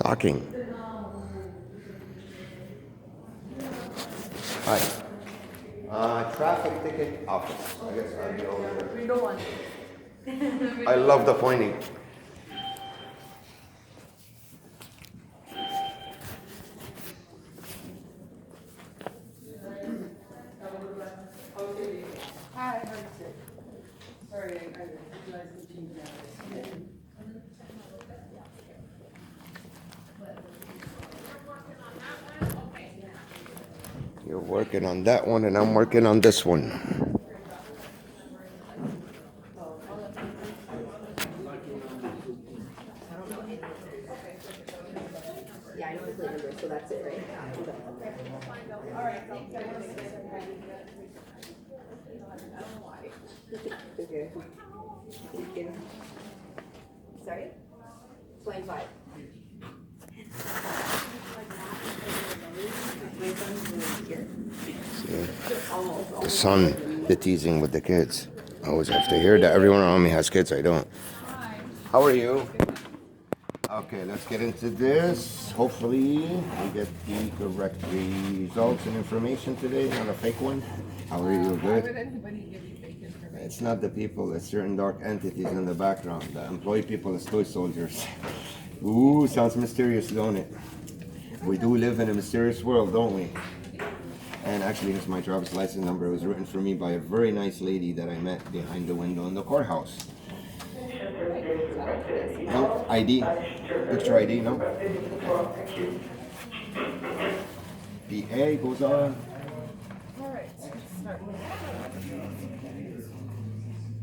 talking. Hi. Traffic ticket office. I guess I'll be over there. Window one. I love the pointing. Hi, how are you? Sorry, I realized we changed that. You're working on that one, and I'm working on this one. Yeah, I know the plate number, so that's it, right? All right. Okay. Thank you. Sorry? 25. See? The son, the teasing with the kids. I always have to hear that everyone around me has kids. I don't. How are you? Okay, let's get into this. Hopefully, we get the correct results and information today, not a fake one. How are you? Why would Good? anybody give you fake information? It's not the people, it's certain dark entities in the background. The employee people is toy soldiers. Ooh, sounds mysterious, don't it? We do live in a mysterious world, don't we? And actually, here's my driver's license number. It was written for me by a very nice lady that I met behind the window in the courthouse. No ID, picture ID, no. PA goes on. All right, let's start.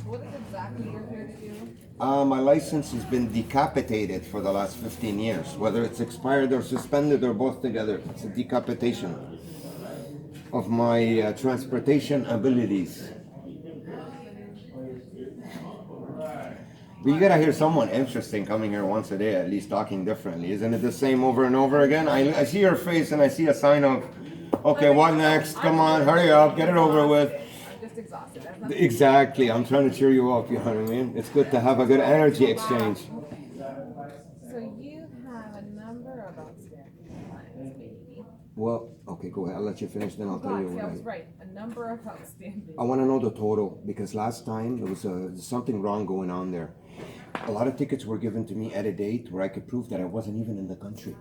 What is exactly you're here to do? My license has been decapitated for the last 15 years. Whether it's expired or suspended or both together, it's a decapitation of my transportation abilities. But you gotta hear someone interesting coming here once a day, at least talking differently. Isn't it the same over and over again? I see your face and I see a sign of, okay, what next? Come on, hurry up, get it over with. I'm just exhausted. Exactly, I'm trying to cheer you up, you know what I mean? It's good to have a good energy exchange. So you have a number of outstanding clients, baby. Well, okay, go ahead. I'll let you finish, then I'll tell you See, what I was right. A number of outstanding. I want to know the total because last time there was something wrong going on there. A lot of tickets were given to me at a date where I could prove that I wasn't even in the country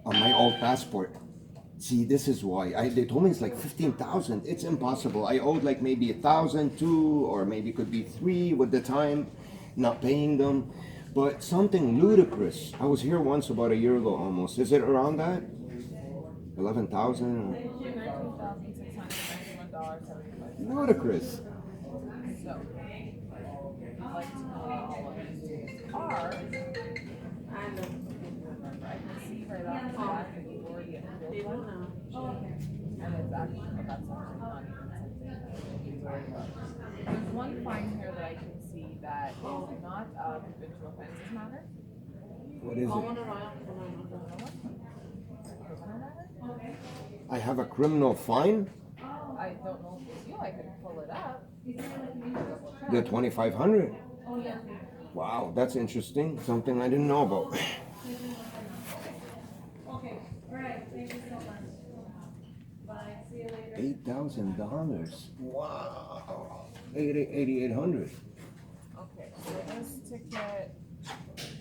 on my old passport. See, this is why they told me it's like 15,000. It's impossible. I owed like maybe 1,000, two, or maybe it could be three with the time not paying them. But something ludicrous. I was here once about a year ago almost. Is it around that? 11,000? $19,691.75. Ludicrous. So, I'd like to know how much these are. I can see right off the bat that you already enrolled one. And it's actually, but that's actually not even something to worry about. There's one fine here that I can see that is not a provincial offenses matter. What is it? I have a criminal fine? I don't know if it's you, I could pull it up. The 2,500? Oh, yeah. Wow, that's interesting. Something I didn't know about. Okay, alright, thank you so much. Bye, see you later. $8,000. Wow. 8,800. Okay, so this ticket,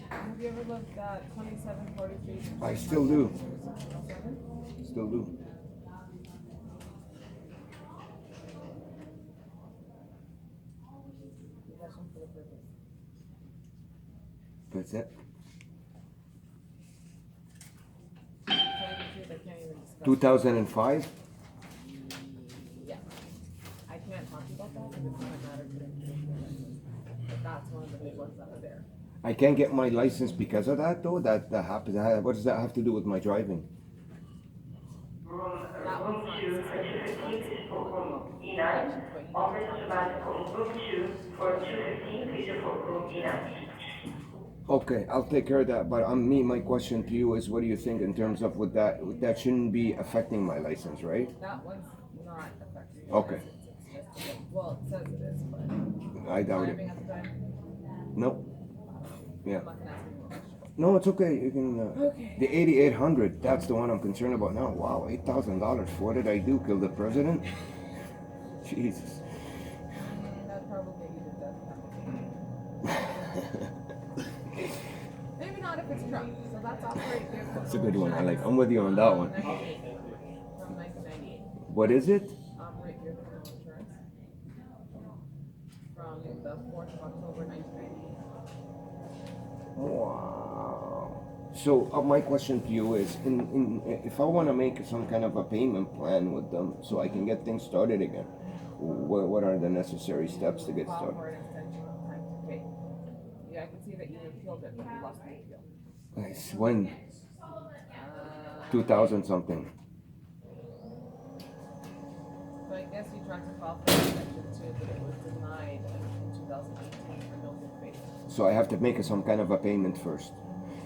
have you ever looked at 2743? I still do. Still do. That's it. 2005? Yeah. I can't talk to you about that because it's not matter today. But that's one of the big ones that are there. I can't get my license because of that though? That happens. What does that have to do with my driving? That one's not suspended. Elections, but you need to talk to Okay, I'll take care of that. But my question to you is, what do you think in terms of that shouldn't be affecting my license, right? that one's not affecting you. Okay. It's just, well, it says it is, but I doubt driving it. at the time, Nope. Yeah. I'm not gonna ask any more questions. No, it's okay. You can. Okay. The 8800. That's the one I'm concerned about now. Wow, $8,000. What did I do? Kill the president? Jesus. That'd probably be the death penalty. Maybe not if it's Trump. So that's operate vehicle. That's a good one. I'm with you on that one. From 1998. What is it? Operate vehicle insurance. From the 4th of October 1998. Wow. So my question to you is, if I want to make some kind of a payment plan with them so I can get things started again, what are the necessary steps to get File started? for an extension of time to pay. Yeah, I can see that you appealed it, but you lost the appeal. Nice. When? Uh, 2000 something. So I guess you tried to file for an extension too, but it was denied in 2018 for no good faith. So I have to make some kind of a payment first.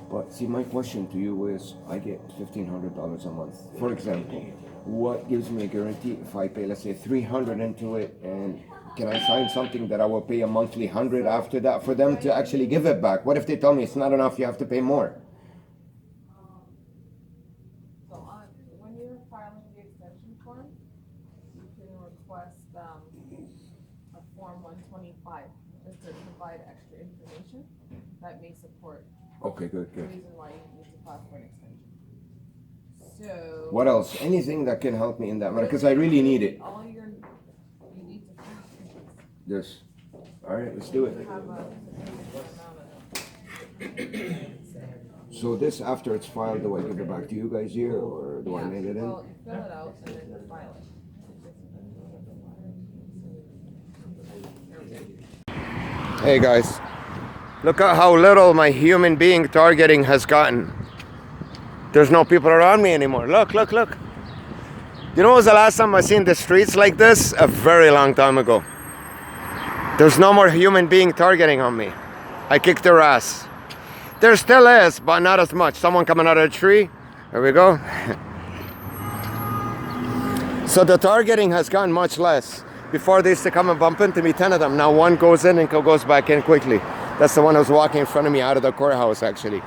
But see, my question to you is, I get $1,500 a month. For example, what gives me a guarantee if I pay, let's say, 300 into it, and can I sign something that I will pay a monthly 100 after that for them to actually give it back? What if they tell me it's not enough, you have to pay more? So when you're filing the extension form, you can request a form 125 just to provide extra information that may support Okay, good, the good. reason why you need to file for an extension. So What else? Anything that can help me in that matter, because I really need it. all you need to file This. All right, let's do it. is have a significant amount of So this, after it's filed, do I give it back to you guys here, or do I mail it in? Well, you fill it out and then you file it. Hey guys, look at how little my human being targeting has gotten. There's no people around me anymore. Look, look, look. You know when was the last time I seen the streets like this? A very long time ago. There's no more human being targeting on me. I kicked their ass. There still is, but not as much. Someone coming out of a tree. There we go. So the targeting has gotten much less. Before they used to come and bump into me, 10 of them. Now one goes in and goes back in quickly. That's the one who's walking in front of me out of the courthouse, actually.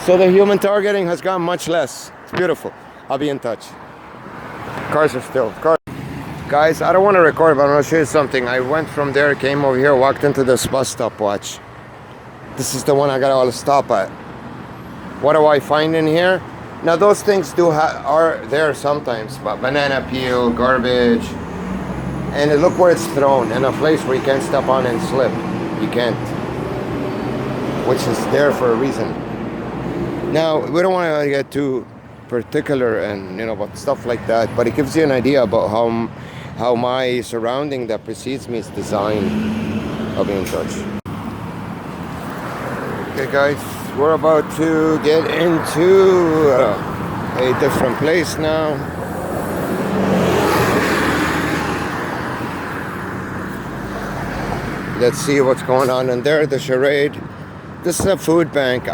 So the human targeting has gotten much less. It's beautiful. I'll be in touch. Cars are still. Guys, I don't want to record, but I'm going to show you something. I went from there, came over here, walked into this bus stop. Watch. This is the one I got to stop at. What do I find in here? Now those things are there sometimes, but banana peel, garbage, and look where it's thrown, in a place where you can't step on and slip. You can't, which is there for a reason. Now we don't want to get too particular and about stuff like that, but it gives you an idea about how my surrounding that precedes me is designed. I'll be in touch. Okay guys, we're about to get into a different place now. Let's see what's going on in there, the charade. This is a food bank.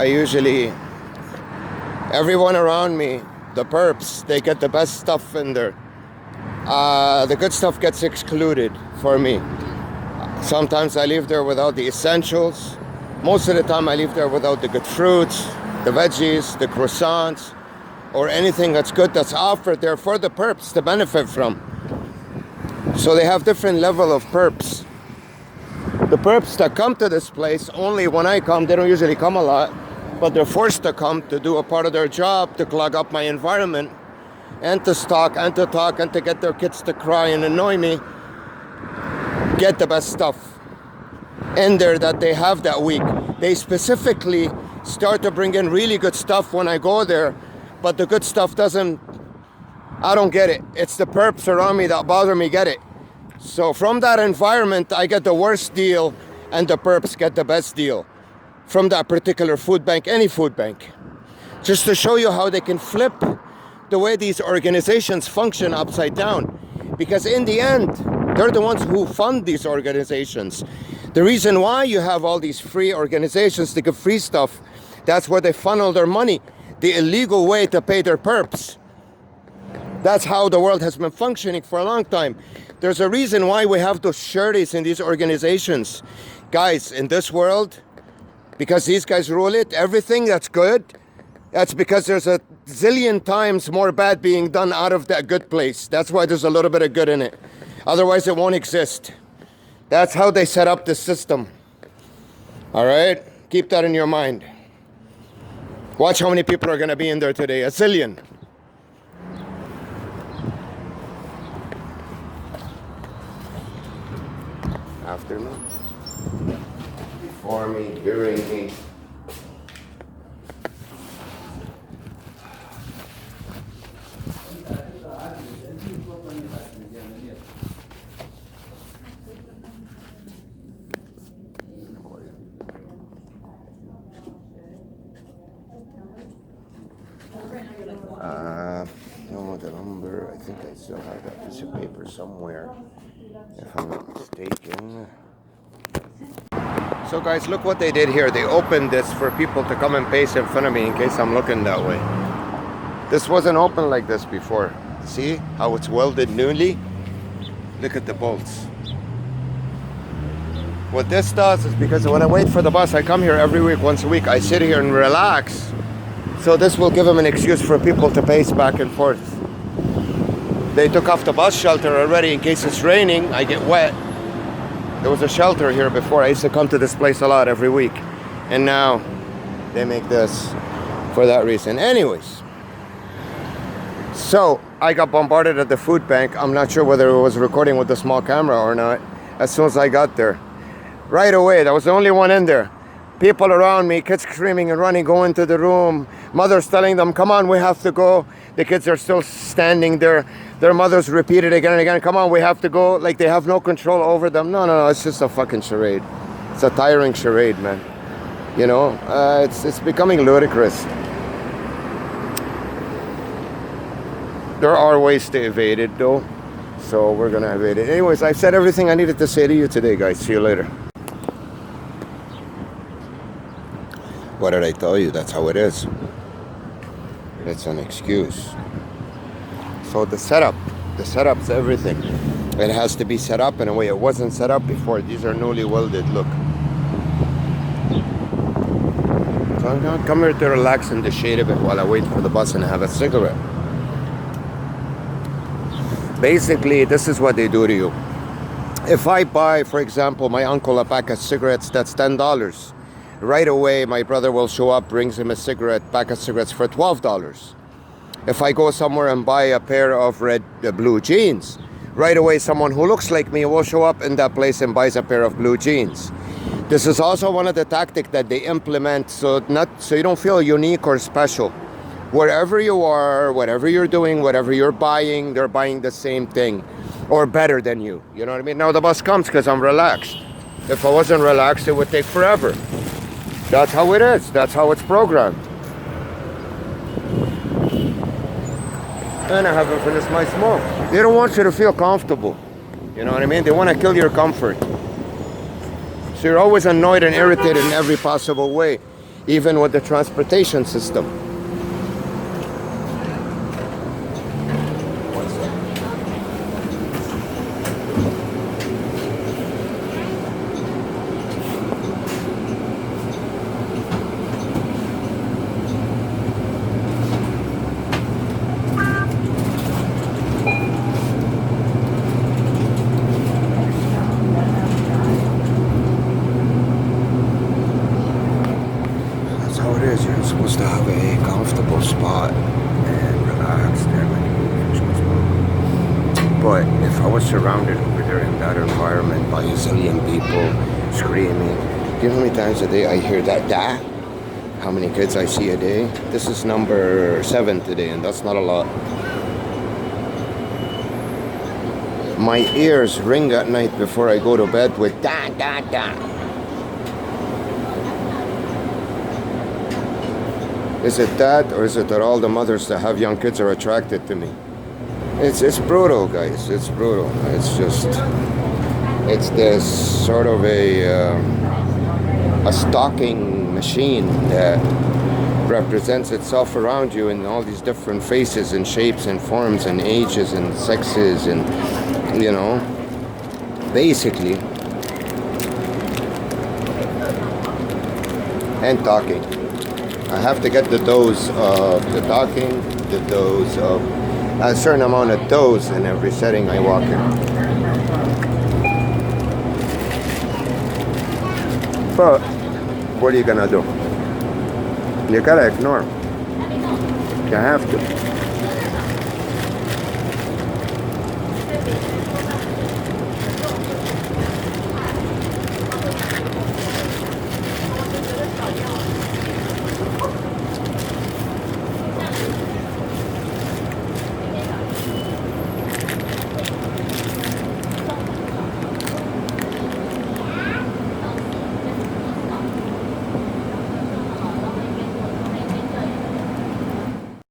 Everyone around me, the perps, they get the best stuff in there. The good stuff gets excluded for me. Sometimes I leave there without the essentials. Most of the time I leave there without the good fruits, the veggies, the croissants, or anything that's good that's offered there for the perps to benefit from. So they have different level of perps. The perps that come to this place, only when I come, they don't usually come a lot, but they're forced to come to do a part of their job, to clog up my environment, and to stalk, and to talk, and to get their kids to cry and annoy me, get the best stuff in there that they have that week. They specifically start to bring in really good stuff when I go there, but the good stuff I don't get it. It's the perps around me that bother me get it. So from that environment, I get the worst deal, and the perps get the best deal from that particular food bank, any food bank. Just to show you how they can flip the way these organizations function upside down. Because in the end, they're the ones who fund these organizations. The reason why you have all these free organizations to give free stuff, that's where they funnel their money. The illegal way to pay their perps. That's how the world has been functioning for a long time. There's a reason why we have those charities in these organizations. Guys, in this world, because these guys rule it. Everything that's good, that's because there's a zillion times more bad being done out of that good place. That's why there's a little bit of good in it. Otherwise, it won't exist. That's how they set up the system. All right? Keep that in your mind. Watch how many people are going to be in there today. A zillion. After me. Before me, during me. No, the number, I think I still have that piece of paper somewhere, if I'm not mistaken. So guys, look what they did here. They opened this for people to come and pace in front of me in case I'm looking that way. This wasn't open like this before. See how it's welded newly? Look at the bolts. What this does is, because when I wait for the bus, I come here every week, once a week. I sit here and relax. So this will give them an excuse for people to pace back and forth. They took off the bus shelter already in case it's raining, I get wet. There was a shelter here before. I used to come to this place a lot every week. And now they make this for that reason. Anyways. So I got bombarded at the food bank. I'm not sure whether it was recording with the small camera or not. As soon as I got there. Right away, there was the only one in there. People around me, kids screaming and running, going to the room. Mothers telling them, come on, we have to go. The kids are still standing there. Their mothers repeat it again and again, come on, we have to go. Like they have no control over them. No, it's just a fucking charade. It's a tiring charade, man. You know, it's becoming ludicrous. There are ways to evade it, though. So we're gonna evade it. Anyways, I've said everything I needed to say to you today, guys. See you later. What did I tell you? That's how it is. It's an excuse. So the setup's everything. It has to be set up in a way it wasn't set up before. These are newly welded, look. So I'm gonna come here to relax in the shade a bit while I wait for the bus and have a cigarette. Basically, this is what they do to you. If I buy, for example, my uncle a pack of cigarettes, that's $10. Right away, my brother will show up, brings him a pack of cigarettes for $12. If I go somewhere and buy a pair of blue jeans, right away someone who looks like me will show up in that place and buys a pair of blue jeans. This is also one of the tactics that they implement so you don't feel unique or special. Wherever you are, whatever you're doing, whatever you're buying, they're buying the same thing or better than you. You know what I mean? Now the bus comes because I'm relaxed. If I wasn't relaxed, it would take forever. That's how it is. That's how it's programmed. And I haven't finished my smoke. They don't want you to feel comfortable. You know what I mean? They want to kill your comfort. So you're always annoyed and irritated in every possible way, even with the transportation system. You're supposed to have a comfortable spot and relax there when you But if I was surrounded over there in that environment by a zillion people screaming, do you know how many times a day I hear that? How many kids I see a day? This is number 7 today, and that's not a lot. My ears ring at night before I go to bed with da. Is it that, or is it that all the mothers that have young kids are attracted to me? It's brutal, guys. It's brutal. It's this sort of a stalking machine that represents itself around you in all these different faces and shapes and forms and ages and sexes and, you know, basically. and talking. I have to get the dose of the talking, the dose of a certain amount of dose in every setting I walk in. But what are you gonna do? You gotta ignore 'em. You have to.